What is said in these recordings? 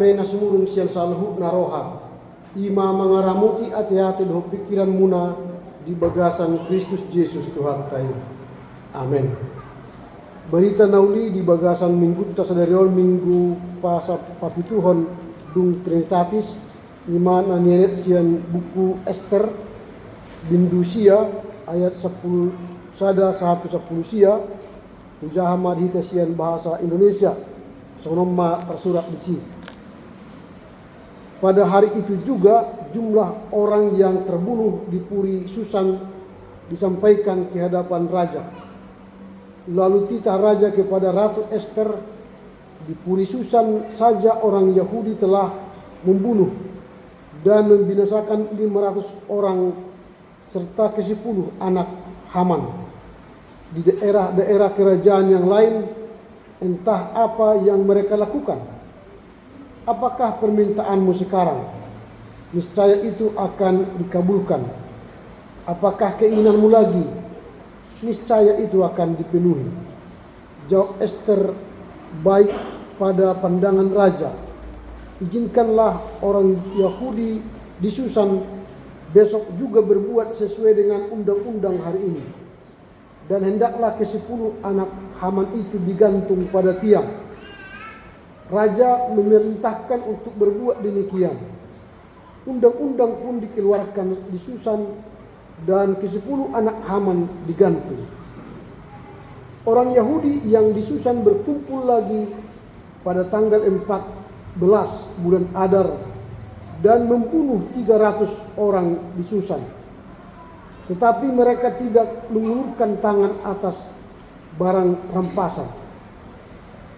me nasumurung sian salhu naroha. Ima mangaramuti hati-hati doh pikiran muna di bagasan Kristus Yesus Tuhan tayo. Amin. Berita nauli di bagasan minggu tasadarion minggu pasa papituhon dung Trinitatis iman aniret sian buku Ester bindu sia ayat 10 sada 110 sia ujaha madhita sian bahasa Indonesia sonoma tersurat di sini. Pada hari itu juga jumlah orang yang terbunuh di Puri Susan disampaikan ke hadapan raja. Lalu titah raja kepada Ratu Ester, di Puri Susan saja orang Yahudi telah membunuh dan membinasakan 500 orang serta ke-10 anak Haman. Di daerah-daerah kerajaan yang lain, entah apa yang mereka lakukan. Apakah permintaanmu sekarang? Niscaya itu akan dikabulkan. Apakah keinginanmu lagi? Niscaya itu akan dipenuhi. Jawab Ester, baik pada pandangan raja. Izinkanlah orang Yahudi di Susan besok juga berbuat sesuai dengan undang-undang hari ini. Dan hendaklah ke-10 anak Haman itu digantung pada tiang. Raja memerintahkan untuk berbuat demikian. Undang-undang pun dikeluarkan di Susan dan ke-10 anak Haman digantung. Orang Yahudi yang di Susan berkumpul lagi pada tanggal 14 bulan Adar dan membunuh 300 orang di Susan. Tetapi mereka tidak mengulurkan tangan atas barang rampasan.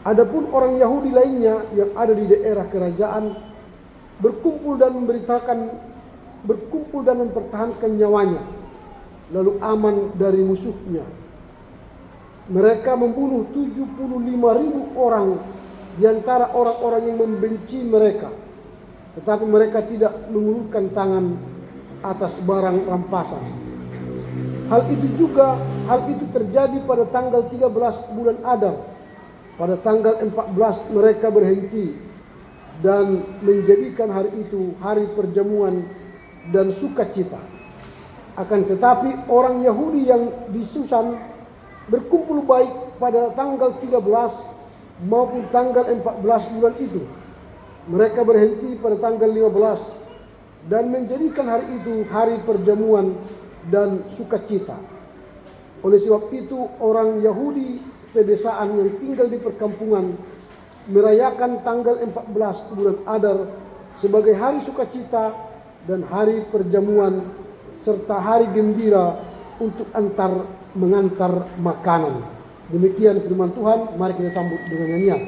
Adapun orang Yahudi lainnya yang ada di daerah kerajaan berkumpul dan mempertahankan nyawanya, lalu aman dari musuhnya. Mereka membunuh 75.000 orang di antara orang-orang yang membenci mereka, tetapi mereka tidak mengulurkan tangan atas barang rampasan. Hal itu terjadi pada tanggal 13 bulan Adar. Pada tanggal 14 mereka berhenti dan menjadikan hari itu hari perjamuan dan sukacita. Akan tetapi orang Yahudi yang di Susan berkumpul baik pada tanggal 13 maupun tanggal 14 bulan itu. Mereka berhenti pada tanggal 15 dan menjadikan hari itu hari perjamuan dan sukacita. Oleh sebab itu orang Yahudi pedesaan yang tinggal di perkampungan merayakan tanggal 14 bulan Adar sebagai hari sukacita dan hari perjamuan serta hari gembira untuk mengantar makanan. Demikian firman Tuhan, mari kita sambut dengan nyanyian.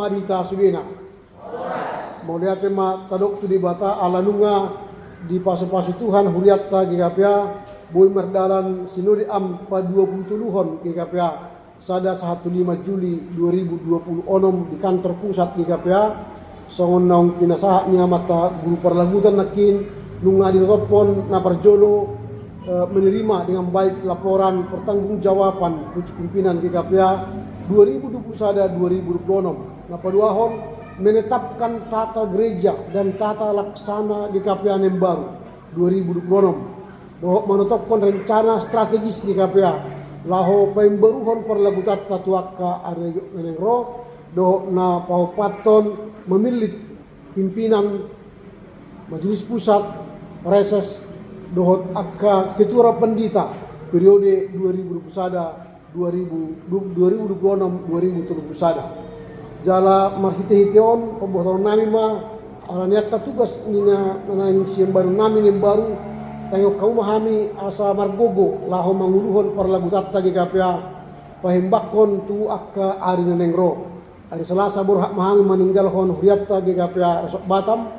Madita sugena. Mau lihat tema tadok tu di bata alanunga di pasu-pasu Tuhan huriatta GKPA boy merdalan sinuri am pa 20 tuluhon GKPA sada 15 Juli 2020 onom di kantor pusat GKPA songon naung pinasaha niya mata guru parlagutan nakin nunga di telepon na parjolo menerima dengan baik laporan pertanggungjawaban pucuk pimpinan GKPA 2021 2026. Napaduahon menetapkan tata gereja dan tata laksana GKPA yang baru 2026. Bahwa menetapkan rencana strategis GKPA. Laho pembaruhan perlagutat tatuaka arego nenengro do na paupaton memilih pimpinan majelis pusat reses dohot akka ketua pendita periode 2021 2026 2031. Jala marhite-hiteon pembuatan nami ma alaniatta tugas nina nanain siem baru nami nim baru tengok kau mahami asa margogo laho manguluhon parlagu tatta GKPA pahembakon tu akka ari nenengro hari Selasa borhak mahami meninggal hon huriatta GKPA Resort Batam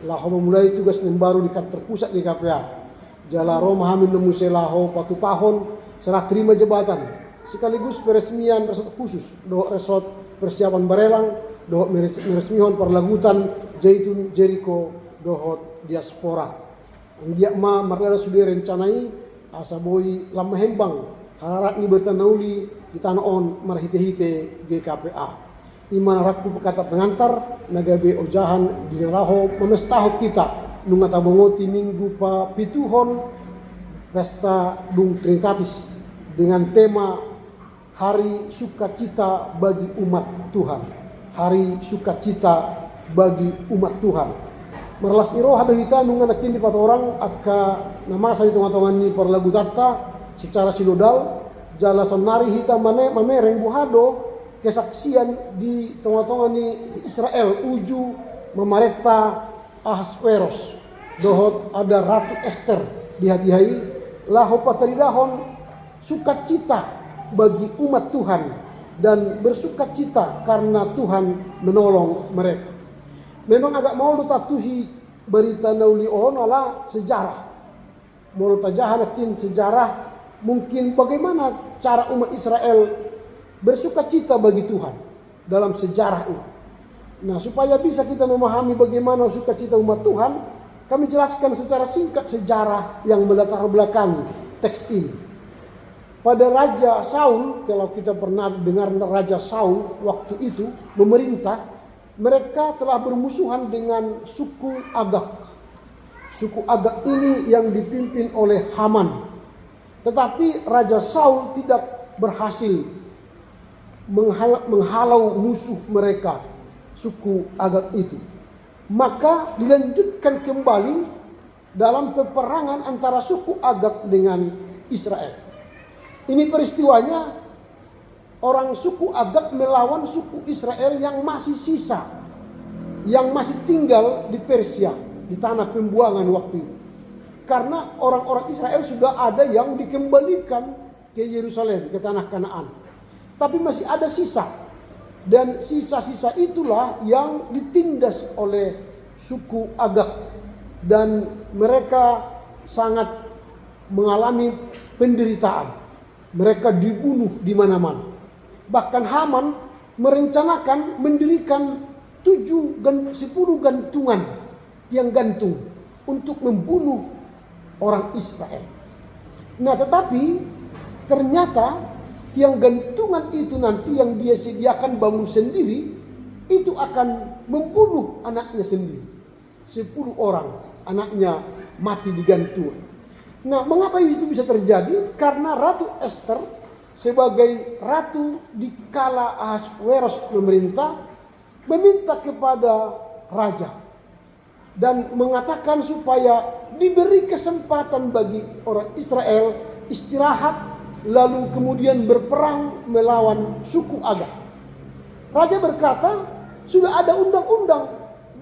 laho memulai tugas nim baru di kantor pusat GKPA jalaro mahami nemu selaho patupahon serah terima jabatan sekaligus peresmian resort khusus dohok resort persiapan Barelang dohok meresmihon parlagutan Jaitun Jericho dohot diaspora dia ma marlada sudah rencanai asa boy lama hembang hararat ni bertanauli di tanah on marhite-hite GKPA iman rakku kata pengantar nagabe ojahan di raho memestaho kita nunga tabongoti minggu pa pituhon pesta dung Trinitatis dengan tema hari sukacita bagi umat Tuhan hari sukacita bagi umat Tuhan. Merlas iro hado hita nunga nakin di orang akka nama sa hitung-hitungan ni parlagu tatta secara sinodal jala sanari hita mamereng buhado kesaksian di tengah-tengah ni Israel uju memareta Ahasveros dohot ada Ratu Esther di hati-hati laho pataridahon sukacita bagi umat Tuhan dan bersukacita karena Tuhan menolong mereka. Memang agak mau tatuhi berita nauli ala sejarah. Mau tajahatin sejarah mungkin bagaimana cara umat Israel bersukacita bagi Tuhan dalam sejarah itu. Nah, supaya bisa kita memahami bagaimana sukacita umat Tuhan, kami jelaskan secara singkat sejarah yang melatar belakangi teks ini. Pada Raja Saul, kalau kita pernah dengar Raja Saul waktu itu memerintah, mereka telah bermusuhan dengan suku Agag. Suku Agag ini yang dipimpin oleh Haman. Tetapi Raja Saul tidak berhasil menghalau musuh mereka, suku Agag itu. Maka dilanjutkan kembali dalam peperangan antara suku Agag dengan Israel. Ini peristiwanya orang suku Agag melawan suku Israel yang masih sisa, yang masih tinggal di Persia, di tanah pembuangan waktu itu. Karena orang-orang Israel sudah ada yang dikembalikan ke Yerusalem, ke tanah Kanaan. Tapi masih ada sisa. Dan sisa-sisa itulah yang ditindas oleh suku Agag. Dan mereka sangat mengalami penderitaan. Mereka dibunuh di mana-mana. Bahkan Haman merencanakan mendirikan 10 gantungan tiang gantung untuk membunuh orang Israel. Nah, tetapi ternyata tiang gantungan itu nanti yang dia sediakan bangun sendiri itu akan membunuh anaknya sendiri. 10 orang anaknya mati digantung. Nah, mengapa itu bisa terjadi? Karena Ratu Esther sebagai ratu di kala Ahasveros memerintah meminta kepada raja dan mengatakan supaya diberi kesempatan bagi orang Israel istirahat lalu kemudian berperang melawan suku Agag. Raja berkata, sudah ada undang-undang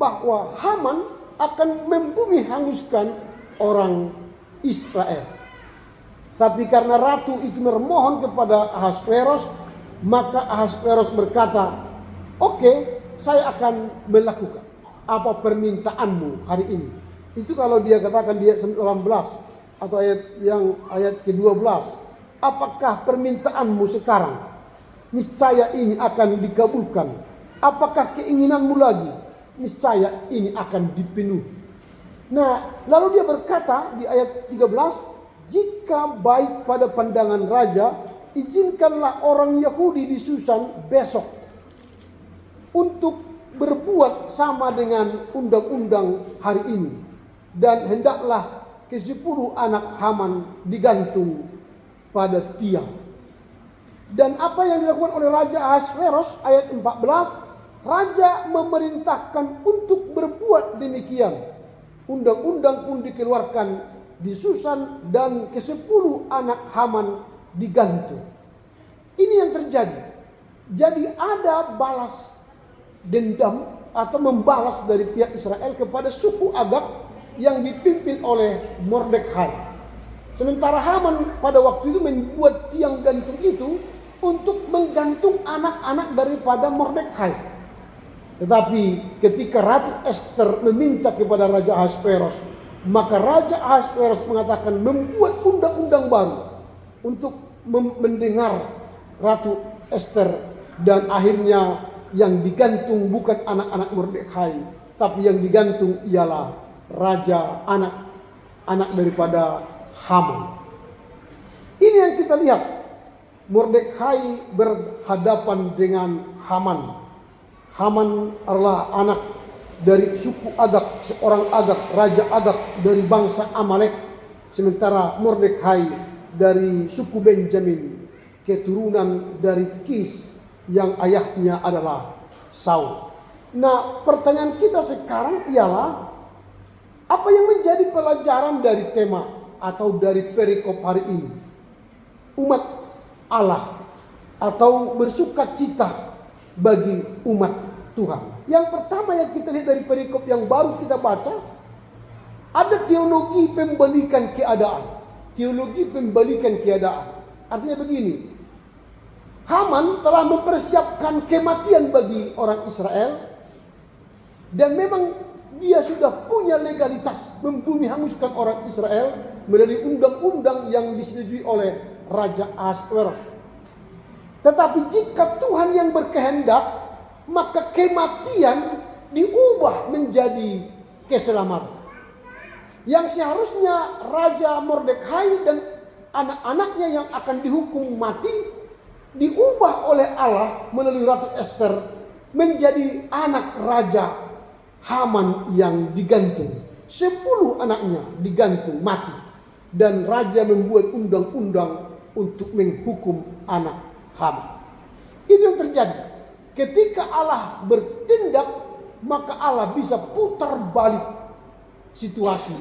bahwa Haman akan membumi hanguskan orang Israel. Tapi karena ratu itu memohon kepada Ahasveros, maka Ahasveros berkata, "Oke, saya akan melakukan apa permintaanmu hari ini." Itu kalau dia katakan di ayat 18 atau ayat ke-12, "Apakah permintaanmu sekarang? Niscaya ini akan dikabulkan. Apakah keinginanmu lagi? Niscaya ini akan dipenuhi." Nah, lalu dia berkata di ayat 13, "Jika baik pada pandangan raja, izinkanlah orang Yahudi di Susan besok untuk berbuat sama dengan undang-undang hari ini. Dan hendaklah ke-10 anak Haman digantung pada tiang." Dan apa yang dilakukan oleh Raja Ahasveros ayat 14, raja memerintahkan untuk berbuat demikian. Undang-undang pun dikeluarkan di Susan dan ke-10 anak Haman digantung. Ini yang terjadi. Jadi ada balas dendam atau membalas dari pihak Israel kepada suku Agag yang dipimpin oleh Mordekhai. Sementara Haman pada waktu itu membuat tiang gantung itu untuk menggantung anak-anak daripada Mordekhai. Tetapi ketika Ratu Ester meminta kepada Raja Ahasveros, maka Raja Ahasveros mengatakan membuat undang-undang baru untuk mendengar Ratu Ester, dan akhirnya yang digantung bukan anak-anak Mordekhai, tapi yang digantung ialah raja, anak daripada Haman. Ini yang kita lihat, Mordekhai berhadapan dengan Haman. Haman adalah anak dari suku Agag, seorang Agag, raja Agag dari bangsa Amalek. Sementara Mordekhai dari suku Benjamin, keturunan dari Kis yang ayahnya adalah Saul. Nah, pertanyaan kita sekarang ialah, apa yang menjadi pelajaran dari tema atau dari perikop hari ini? Umat Allah atau bersukacita bagi umat Tuhan. Yang pertama yang kita lihat dari perikop yang baru kita baca, ada teologi pembalikan keadaan. Teologi pembalikan keadaan. Artinya begini, Haman telah mempersiapkan kematian bagi orang Israel, dan memang dia sudah punya legalitas membumi hanguskan orang Israel melalui undang-undang yang disetujui oleh Raja Ahasveros. Tetapi jika Tuhan yang berkehendak, maka kematian diubah menjadi keselamatan. Yang seharusnya Raja Mordekhai dan anak-anaknya yang akan dihukum mati, diubah oleh Allah melalui Ratu Ester menjadi anak Raja Haman yang digantung. 10 anaknya digantung mati, dan raja membuat undang-undang untuk menghukum anak Haman. Itu yang terjadi. Ketika Allah bertindak, maka Allah bisa putar balik situasi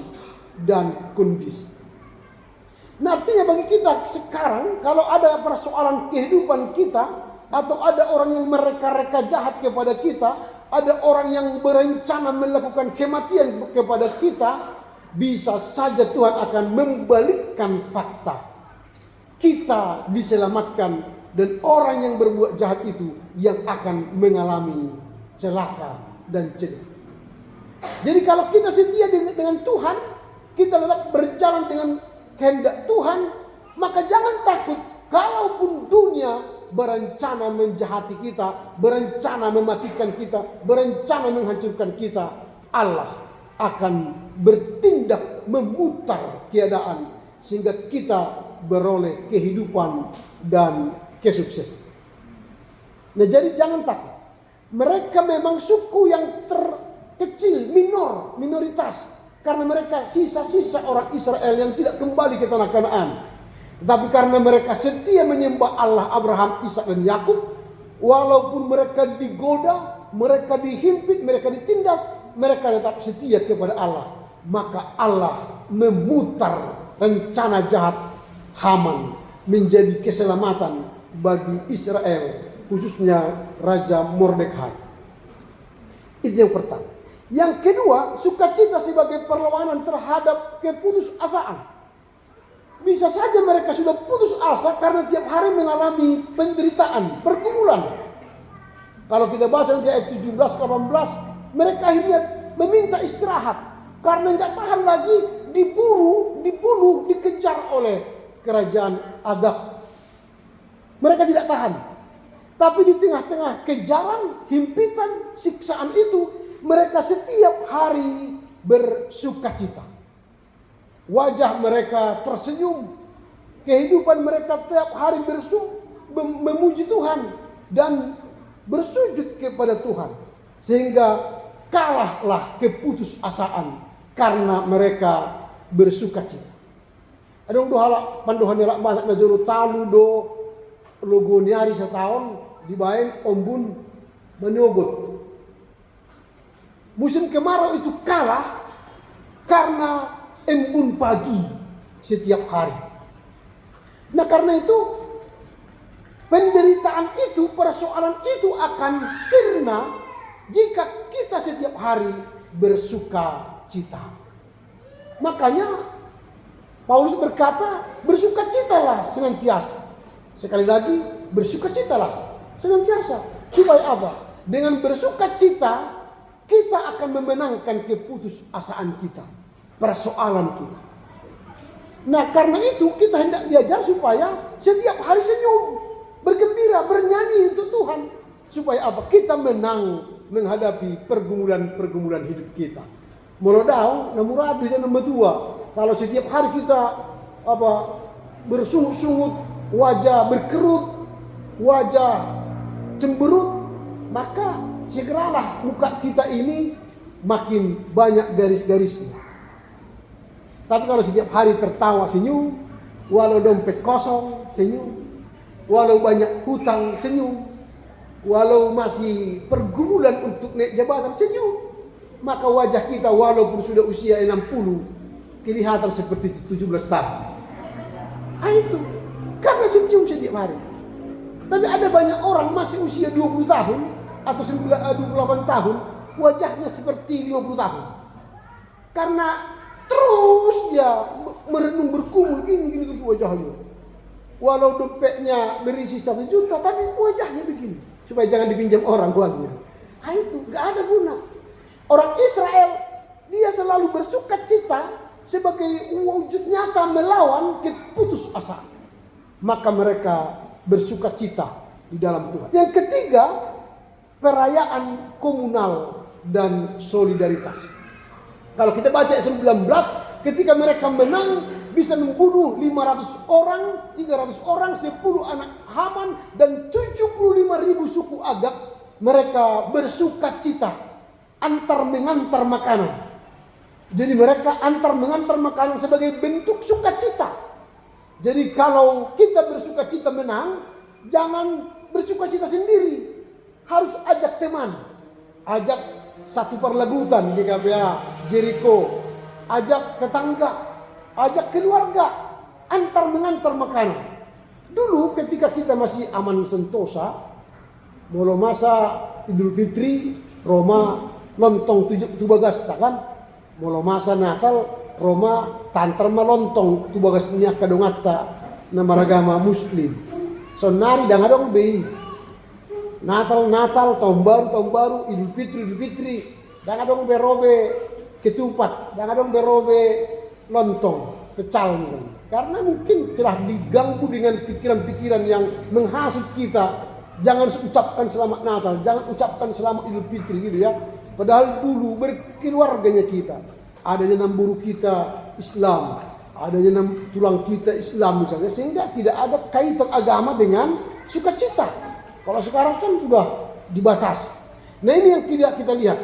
dan kondisi. Nah, artinya bagi kita sekarang, kalau ada persoalan kehidupan kita, atau ada orang yang mereka-reka jahat kepada kita, ada orang yang berencana melakukan kematian kepada kita, bisa saja Tuhan akan membalikkan fakta. Kita diselamatkan, dan orang yang berbuat jahat itu yang akan mengalami celaka dan cedera. Jadi kalau kita setia dengan Tuhan, kita tetap berjalan dengan kehendak Tuhan, maka jangan takut kalaupun dunia berencana menjahati kita, berencana mematikan kita, berencana menghancurkan kita. Allah akan bertindak memutar keadaan sehingga kita beroleh kehidupan dan kesuksesan. Nah, jadi jangan takut. Mereka memang suku yang terkecil, minoritas. Karena mereka sisa-sisa orang Israel yang tidak kembali ke tanah Kanaan. Tetapi karena mereka setia menyembah Allah Abraham, Ishak dan Yakub, walaupun mereka digoda, mereka dihimpit, mereka ditindas, mereka tetap setia kepada Allah. Maka Allah memutar rencana jahat Haman menjadi keselamatan bagi Israel, khususnya Raja Mordekhai. Itu yang pertama. Yang kedua, sukacita sebagai perlawanan terhadap keputusasaan. Bisa saja mereka sudah putus asa karena tiap hari mengalami penderitaan, pergumulan. Kalau kita baca nanti ayat 17-18, mereka akhirnya meminta istirahat karena nggak tahan lagi dibunuh, dikejar oleh kerajaan Agag. Mereka tidak tahan. Tapi di tengah-tengah kejaran, himpitan, siksaan itu, mereka setiap hari bersukacita. Wajah mereka tersenyum. Kehidupan mereka tiap hari memuji Tuhan dan bersujud kepada Tuhan. Sehingga kalahlah keputusasaan karena mereka bersukacita. Adong dohala panduhan nilak banyak na jolo talu do logo niari setahun dibain ombun menyogot. Musim kemarau itu kalah karena embun pagi setiap hari. Nah, karena itu penderitaan itu, persoalan itu akan sirna jika kita setiap hari bersuka cita. Makanya Paulus berkata, bersukacitalah senantiasa. Sekali lagi, bersukacitalah senantiasa. Supaya apa? Dengan bersukacita, kita akan memenangkan keputusasaan kita, persoalan kita. Nah, karena itu kita hendak diajar supaya setiap hari senyum, bergembira, bernyanyi untuk Tuhan. Supaya apa? Kita menang menghadapi pergumulan-pergumulan hidup kita. Molodau, namurabi dan tua. Kalau setiap hari kita bersungut-sungut, wajah berkerut, wajah cemberut, maka segeralah muka kita ini makin banyak garis-garisnya. Tapi kalau setiap hari tertawa senyum, walau dompet kosong senyum, walau banyak hutang senyum, walau masih pergumulan untuk naik jabatan senyum, maka wajah kita walaupun sudah usia 60 kelihatan seperti 17 tahun. Itu karena senyum setiap hari. Tapi ada banyak orang masih usia 20 tahun atau 28 tahun, wajahnya seperti 50 tahun. Karena terus dia merenung berkumul gini terus wajahnya. Walau dompetnya berisi 1 juta, tapi wajahnya begini. Supaya jangan dipinjam orang uangnya. Itu gak ada guna. Orang Israel, dia selalu bersuka cita sebagai wujud nyata melawan keputusasaan. Maka mereka bersuka cita di dalam Tuhan. Yang ketiga, perayaan komunal dan solidaritas. Kalau kita baca ayat 19, ketika mereka menang bisa membunuh 500 orang, 300 orang, 10 anak Haman dan 75.000 suku Agag, mereka bersuka cita antar mengantar makanan. Jadi mereka antar mengantar makanan sebagai bentuk sukacita. Jadi kalau kita bersukacita menang, jangan bersukacita sendiri. Harus ajak teman. Ajak satu perlebutan di KPA Jericho. Ajak tetangga. Ajak keluarga. Antar mengantar makanan. Dulu ketika kita masih aman sentosa, mula masa Idul Fitri, Roma lontong 17 kan? Mula masa Natal, Roma tantar malontong tu bagas niya kadungata na maragama Muslim. So nari dangadong be Natal tahun baru Idul Fitri dangadong be robe ketupat, dangadong be robe lontong pecal misalnya. Karena mungkin telah diganggu dengan pikiran-pikiran yang menghasut kita. Jangan ucapkan selamat Natal, jangan ucapkan selamat Idul Fitri gitu ya. Padahal dulu berkeluarganya kita, adanya namburu kita Islam, adanya tulang kita Islam misalnya, sehingga tidak ada kaitan agama dengan sukacita. Kalau sekarang kan sudah dibatasi. Nah ini yang tidak kita lihat.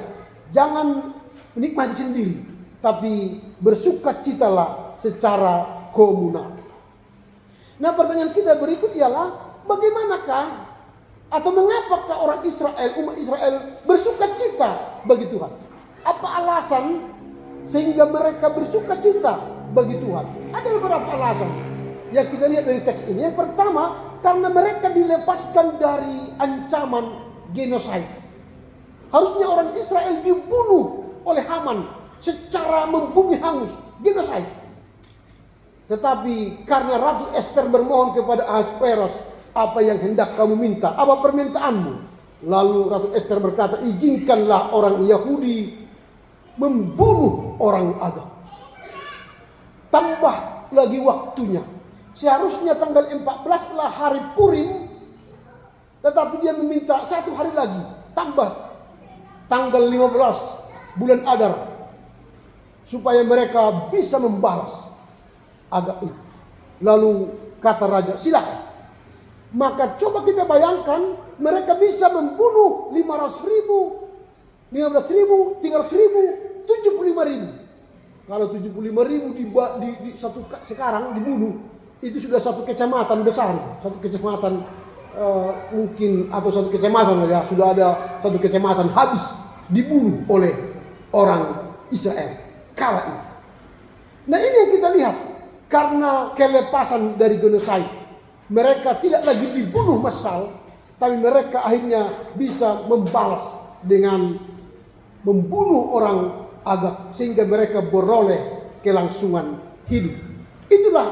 Jangan menikmati sendiri, tapi bersukacitalah secara komunal. Nah pertanyaan kita berikut ialah, bagaimanakah atau mengapakah orang Israel, umat Israel bersukacita bagi Tuhan? Apa alasan sehingga mereka bersukacita bagi Tuhan? Ada beberapa alasan yang kita lihat dari teks ini. Yang pertama, karena mereka dilepaskan dari ancaman genosid. Harusnya orang Israel dibunuh oleh Haman secara membumi hangus, genosid. Tetapi karena Ratu Ester bermohon kepada Ahasveros, apa yang hendak kamu minta? Apa permintaanmu? Lalu Ratu Ester berkata, izinkanlah orang Yahudi membunuh orang Agag. Tambah lagi waktunya. Seharusnya tanggal 14 lah hari Purim. Tetapi dia meminta 1 hari lagi. Tambah tanggal 15 bulan Adar. Supaya mereka bisa membalas Agag itu. Lalu kata raja, silakan. Maka coba kita bayangkan, mereka bisa membunuh 500.000, 15.000, 300.000, 75.000. Kalau 75.000 di satu sekarang dibunuh, itu sudah satu kecamatan besar, satu kecamatan mungkin atau satu kecamatan ya, sudah ada satu kecamatan habis dibunuh oleh orang Israel kala itu. Nah ini yang kita lihat, karena kelepasan dari genosid. Mereka tidak lagi dibunuh massal, tapi mereka akhirnya bisa membalas dengan membunuh orang Agag sehingga mereka beroleh kelangsungan hidup. Itulah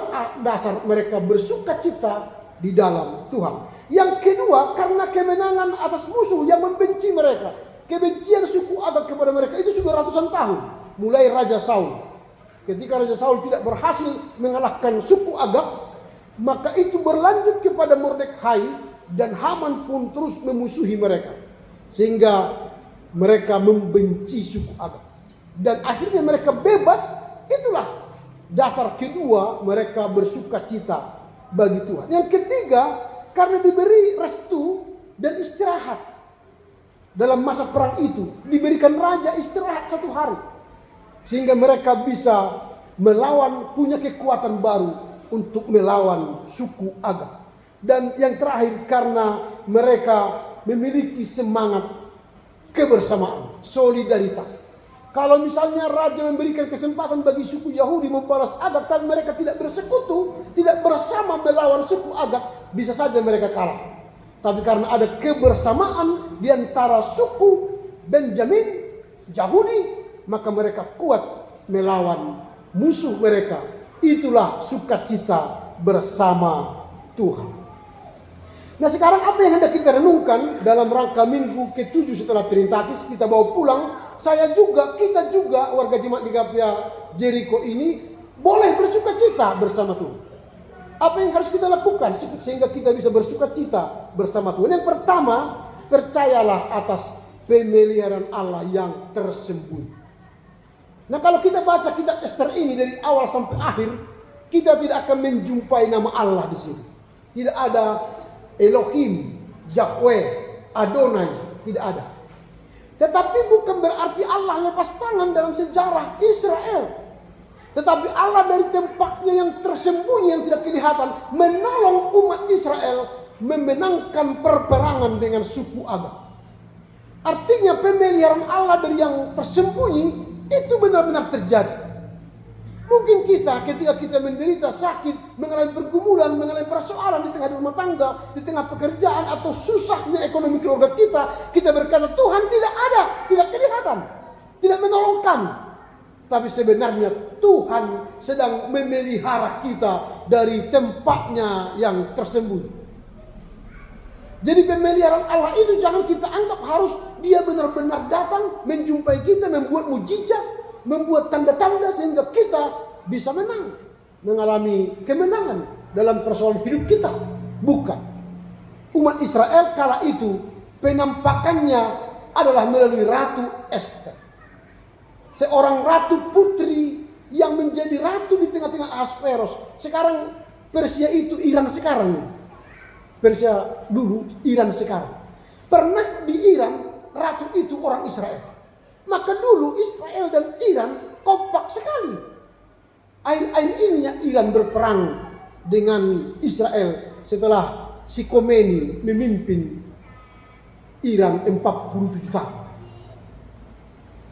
dasar mereka bersuka cita di dalam Tuhan. Yang kedua, karena kemenangan atas musuh yang membenci mereka. Kebencian suku Agag kepada mereka itu sudah ratusan tahun. Mulai Raja Saul. Ketika Raja Saul tidak berhasil mengalahkan suku Agag, maka itu berlanjut kepada Mordekhai, dan Haman pun terus memusuhi mereka. Sehingga mereka membenci suku Agag. Dan akhirnya mereka bebas. Itulah dasar kedua mereka bersuka cita bagi Tuhan. Yang ketiga, karena diberi restu dan istirahat. Dalam masa perang itu diberikan raja istirahat 1 hari. Sehingga mereka bisa melawan, punya kekuatan baru untuk melawan suku Agag. Dan yang terakhir, karena mereka memiliki semangat kebersamaan, solidaritas. Kalau misalnya raja memberikan kesempatan bagi suku Yahudi membalas Agag, tapi mereka tidak bersekutu, tidak bersama melawan suku Agag, bisa saja mereka kalah. Tapi karena ada kebersamaan di antara suku Benjamin, Yahudi, maka mereka kuat melawan musuh mereka. Itulah sukacita bersama Tuhan. Nah, sekarang apa yang hendak kita renungkan dalam rangka minggu ke-7 setelah Trinitatis, kita bawa pulang. Kita juga warga jemaat GKPA Jericho ini boleh bersuka cita bersama Tuhan. Apa yang harus kita lakukan sehingga kita bisa bersuka cita bersama Tuhan? Yang pertama, percayalah atas pemeliharaan Allah yang tersembunyi. Nah, kalau kita baca kitab Ester ini dari awal sampai akhir, kita tidak akan menjumpai nama Allah di sini. Tidak ada Elohim, Yahweh, Adonai, tidak ada. Tetapi bukan berarti Allah lepas tangan dalam sejarah Israel. Tetapi Allah dari tempatnya yang tersembunyi, yang tidak kelihatan, menolong umat Israel memenangkan perperangan dengan suku Agag. Artinya pemeliharaan Allah dari yang tersembunyi itu benar-benar terjadi. Mungkin kita ketika kita menderita sakit, mengalami pergumulan, mengalami persoalan di tengah rumah tangga, di tengah pekerjaan atau susahnya ekonomi keluarga kita berkata Tuhan tidak ada, tidak kelihatan, tidak menolongkan. Tapi sebenarnya Tuhan sedang memelihara kita dari tempatnya yang tersembunyi. Jadi pemeliharaan Allah itu jangan kita anggap harus dia benar-benar datang, menjumpai kita, membuat mujizat, membuat tanda-tanda sehingga kita bisa menang, mengalami kemenangan dalam persoalan hidup kita. Bukan. Umat Israel kala itu penampakannya adalah melalui Ratu Ester. Seorang ratu putri yang menjadi ratu di tengah-tengah Ahasveros. Sekarang Persia itu Iran sekarang. Persia dulu, Iran sekarang. Pernah di Iran, ratu itu orang Israel. Maka dulu Israel dan Iran kompak sekali. Akhir-akhir ininya Iran berperang dengan Israel setelah si Khomeini memimpin Iran 47 tahun.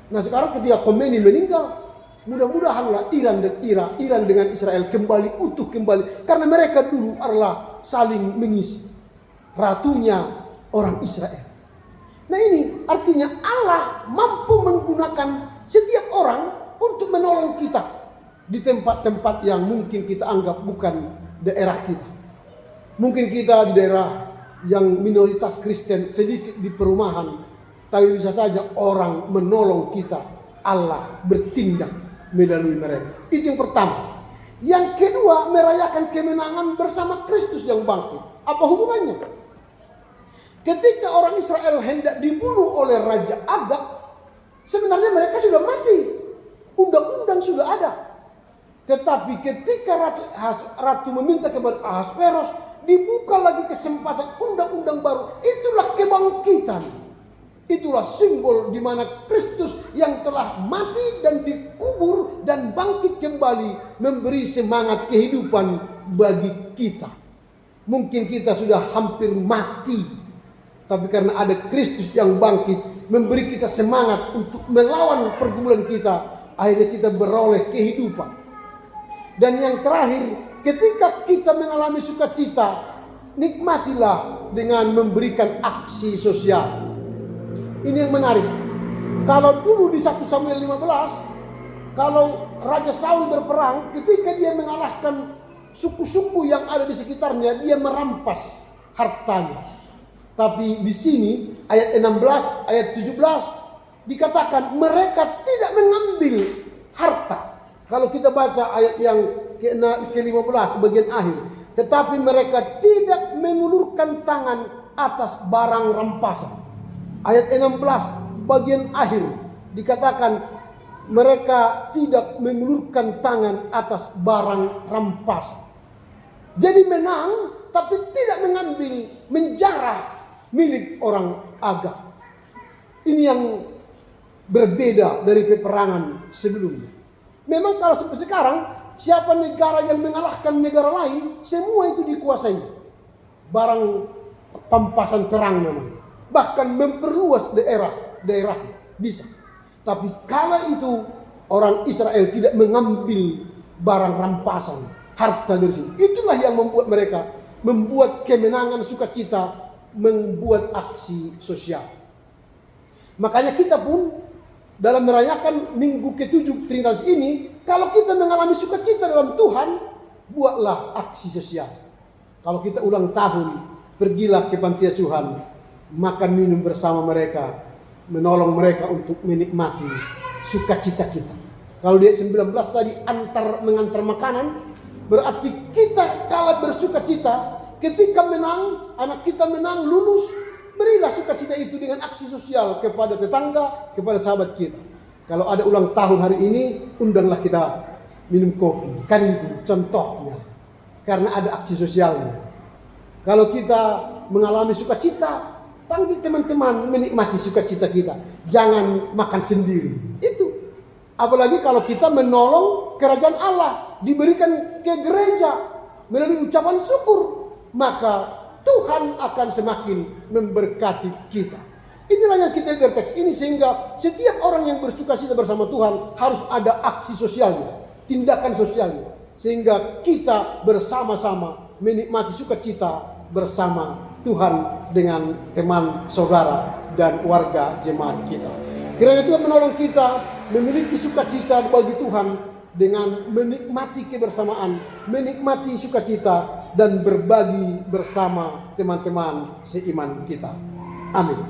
Nah, sekarang ketika Khomeini meninggal, mudah-mudahanlah Iran dengan Israel kembali utuh kembali, karena mereka dulu adalah saling mengisi. Ratunya orang Israel. Nah, ini artinya Allah mampu menggunakan setiap orang untuk menolong kita di tempat-tempat yang mungkin kita anggap bukan daerah kita. Mungkin kita di daerah yang minoritas Kristen sedikit di perumahan, tapi bisa saja orang menolong kita. Allah bertindak melalui mereka. Itu yang pertama. Yang kedua, merayakan kemenangan bersama Kristus yang bangkit. Apa hubungannya? Ketika orang Israel hendak dibunuh oleh Raja Agag, sebenarnya mereka sudah mati. Undang-undang sudah ada. Tetapi ketika ratu meminta kepada Ahasveros, dibuka lagi kesempatan undang-undang baru. Itulah kebangkitan. Itulah simbol di mana Kristus yang telah mati dan dikubur dan bangkit kembali memberi semangat kehidupan bagi kita. Mungkin kita sudah hampir mati, tapi karena ada Kristus yang bangkit memberi kita semangat untuk melawan pergumulan kita, akhirnya kita beroleh kehidupan. Dan yang terakhir, ketika kita mengalami sukacita, nikmatilah dengan memberikan aksi sosial. Ini yang menarik. Kalau dulu di 1 Samuel 15, kalau Raja Saul berperang, ketika dia mengalahkan suku-suku yang ada di sekitarnya, dia merampas hartanya. Tapi di sini ayat 16, ayat 17 dikatakan mereka tidak mengambil harta. Kalau kita baca ayat yang ke-15 bagian akhir, tetapi mereka tidak mengulurkan tangan atas barang rampasan. Ayat 16 bagian akhir dikatakan mereka tidak mengulurkan tangan atas barang rampasan. Jadi menang tapi tidak mengambil, menjarah milik orang agak. Ini yang berbeda dari peperangan sebelumnya. Memang kalau sampai sekarang, siapa negara yang mengalahkan negara lain, semua itu dikuasai. Barang pampasan perang namanya. Bahkan memperluas daerah bisa. Tapi kala itu orang Israel tidak mengambil barang rampasan, harta dari sini. Itulah yang membuat mereka membuat kemenangan, sukacita, membuat aksi sosial. Makanya kita pun dalam merayakan Minggu ke-7 Trinitas ini, kalau kita mengalami sukacita dalam Tuhan, buatlah aksi sosial. Kalau kita ulang tahun, pergilah ke panti asuhan, makan minum bersama mereka, menolong mereka untuk menikmati sukacita kita. Kalau di ayat 19 tadi mengantar makanan, berarti kita kalau bersukacita ketika menang, anak kita menang, lulus, berilah sukacita itu dengan aksi sosial kepada tetangga, kepada sahabat kita. Kalau ada ulang tahun hari ini, undanglah kita minum kopi. Kan itu contohnya. Karena ada aksi sosialnya. Kalau kita mengalami sukacita, panggil teman-teman menikmati sukacita kita. Jangan makan sendiri. Itu. Apalagi kalau kita menolong kerajaan Allah, diberikan ke gereja melalui ucapan syukur, maka Tuhan akan semakin memberkati kita. Inilah yang kita lihat dari teks ini, sehingga setiap orang yang bersukacita bersama Tuhan harus ada aksi sosialnya, tindakan sosialnya, sehingga kita bersama-sama menikmati sukacita bersama Tuhan dengan teman, saudara, dan warga jemaat kita. Kiranya Tuhan menolong kita memiliki sukacita bagi Tuhan dengan menikmati kebersamaan, menikmati sukacita, dan berbagi bersama teman-teman seiman kita. Amin.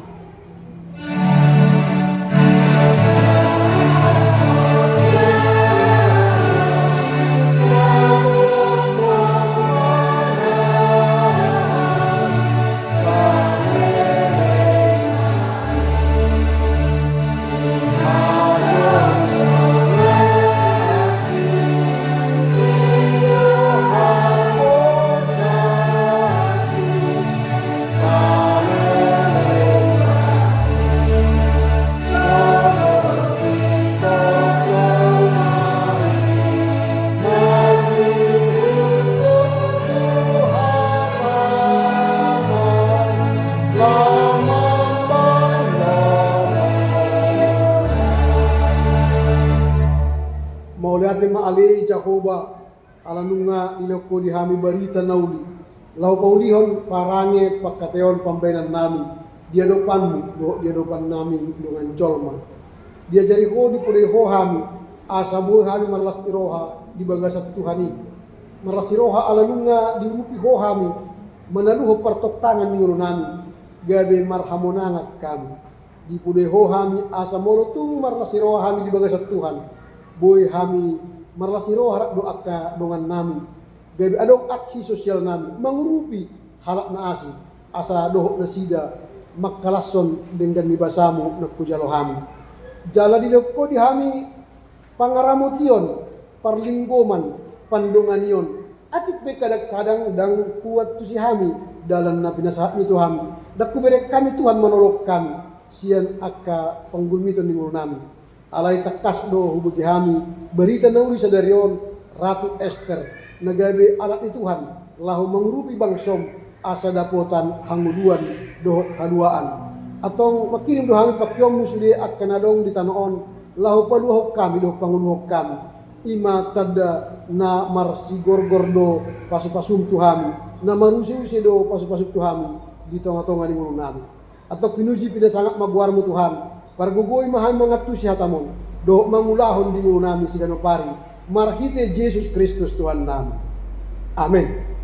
Jahoba alanunga iloko dihami barita nauli lau paulihon parange pakateon pambainan nami dia dopan nami dengan colma dia jari ho di pode ho hami asabu hami marlas iroha di bagasat Tuhani marlas iroha alanunga dirupi ho hami menaluho partok tangan ni nami gabe marhamonangat kami di pode ho hami asamoro tu marlas iroha hami di bagasat Tuhan boy hami marlasiro harap doaka dengan nami gabi adong aksi sosial nami mengurupi halak na asi asa dohok na sida makkalason dengan nibasamu nakkujalohami jala diloko dihami pangaramotion parlinggoman pandonganion atit be kadang-kadang dang kuat tu si hami dalam na pinasahat itu hami dakku berek kami Tuhan menolong kami sian akka panggulmiton ningur nami alai takas do hubuti hami berita nauli sadarion Ratu Esther nagabe alat ni Tuhan lahu mengurupi bangsom asa dapotan hanguduan dohot haduaan atong makirim do hami pakyom musudi akan adong di tanoon lahu paluhok kami do panguluhok kami ima tada na marsi gorgordo pasu-pasum tu hami na marusi do pasu-pasum tu hami di tonga-tonga ni ngurung nami atau pinuji pida sangat maguarmu Tuhan. Pargugoi mahal mangatusi hatamon. Do mangulahon di nami sigano pari. Marhite Yesus Kristus Tuhan nama. Amin.